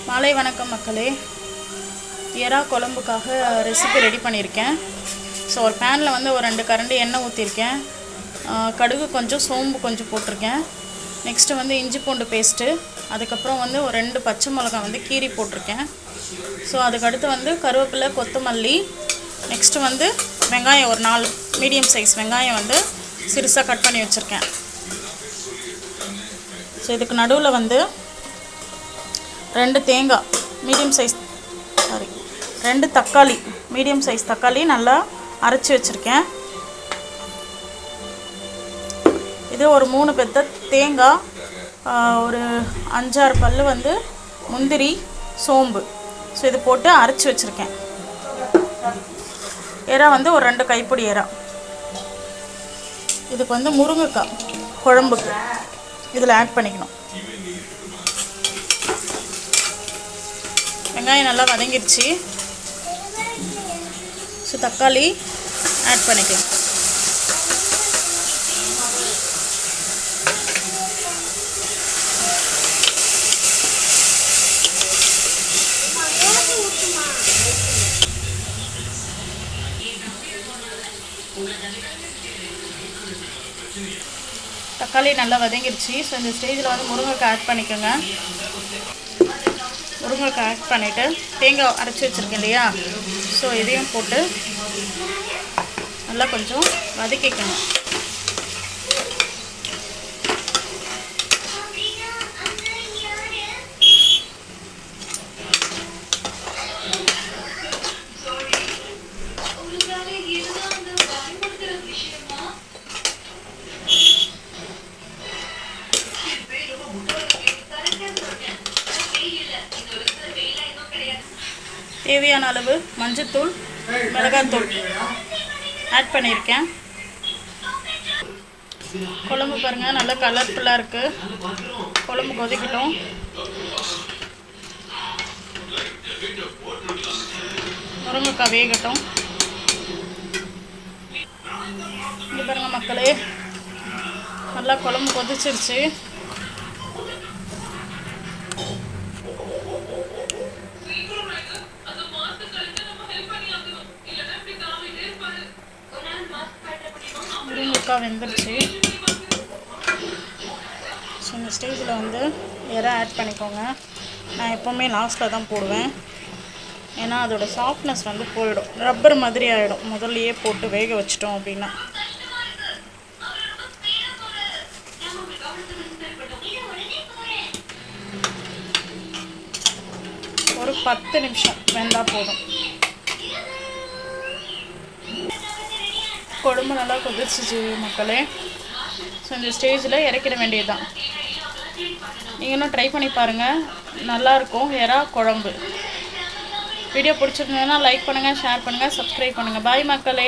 மாலை வணக்கம் மக்களே. எறா குழம்புக்காக ரெசிபி ரெடி பண்ணியிருக்கேன். ஸோ ஒரு பேனில் வந்து ஒரு 2 கரண்டி எண்ணெய் ஊற்றிருக்கேன். கடுகு கொஞ்சம், சோம்பு கொஞ்சம் போட்டிருக்கேன். நெக்ஸ்ட்டு வந்து இஞ்சி பூண்டு பேஸ்ட்டு, அதுக்கப்புறம் வந்து ஒரு 2 பச்சை மிளகாய் வந்து கீரி போட்டிருக்கேன். ஸோ அதுக்கடுத்து வந்து கருவேப்பிலை, கொத்தமல்லி, நெக்ஸ்ட்டு வந்து வெங்காயம் ஒரு 4 மீடியம் சைஸ் வெங்காயம் வந்து சிறுசாக கட் பண்ணி வச்சுருக்கேன். ஸோ இதுக்கு நடுவில் வந்து 2 தேங்காய் மீடியம் சைஸ் 2 தக்காளி மீடியம் சைஸ் தக்காளி நல்லா அரைச்சி வச்சுருக்கேன். இது ஒரு 3 பெத்த தேங்காய், ஒரு 5-6 பல் வந்து முந்திரி, சோம்பு. ஸோ இது போட்டு அரைச்சி வச்சுருக்கேன். எறா வந்து ஒரு 2 கைப்பிடி எறா. இதுக்கு வந்து முருங்கைக்காய் குழம்புக்கு இதில் ஆட் பண்ணிக்கணும். வெங்காயம் நல்லா வதங்கிடுச்சு. ஸோ தக்காளி ஆட் பண்ணிக்கலாம். தக்காளி நல்லா வதங்கிடுச்சு. ஸோ இந்த ஸ்டேஜில் வந்து முருங்கைக்காய் ஆட் பண்ணிக்கோங்க. முருங்கைக்காய் ஆட் பண்ணிவிட்டு தேங்காய் அரைச்சி வச்சுருக்கேன் இல்லையா, ஸோ இதையும் போட்டு நல்லா கொஞ்சம் வதக்கிக்கணும். தேவையான அளவு மஞ்சத்தூள், மிளகாத்தூள் ஆட் பண்ணியிருக்கேன். குழம்பு பாருங்கள் நல்லா கலர்ஃபுல்லாக இருக்குது. குழம்பு கொதிக்கட்டும். முருங்கைக்காய் வேகட்டும். இங்கே பாருங்கள் மக்களே, நல்லா குழம்பு கொதிச்சிருச்சு. முருங்கைக்காய் வெந்துருச்சு. ஸோ இந்த ஸ்டேஜில் வந்து எறா ஆட் பண்ணிக்கோங்க. நான் எப்போவுமே லாஸ்ட்டில் தான் போடுவேன், ஏன்னா அதோட சாஃப்ட்னஸ் வந்து போயிடும், ரப்பர் மாதிரி ஆகிடும் முதல்லையே போட்டு வேக வச்சிட்டோம் அப்படின்னா. ஒரு 10 நிமிஷம் வெந்தால் போதும். குழம்பு நல்லா கொதிச்சிச்சு மக்களே. ஸோ இந்த ஸ்டேஜில் இறக்கிட வேண்டியது தான். நீங்களும் ட்ரை பண்ணி பாருங்கள், நல்லாயிருக்கும் எறா குழம்பு. வீடியோ பிடிச்சிருந்ததுன்னா லைக் பண்ணுங்கள், ஷேர் பண்ணுங்கள், சப்ஸ்கிரைப் பண்ணுங்கள். பாய் மக்களே.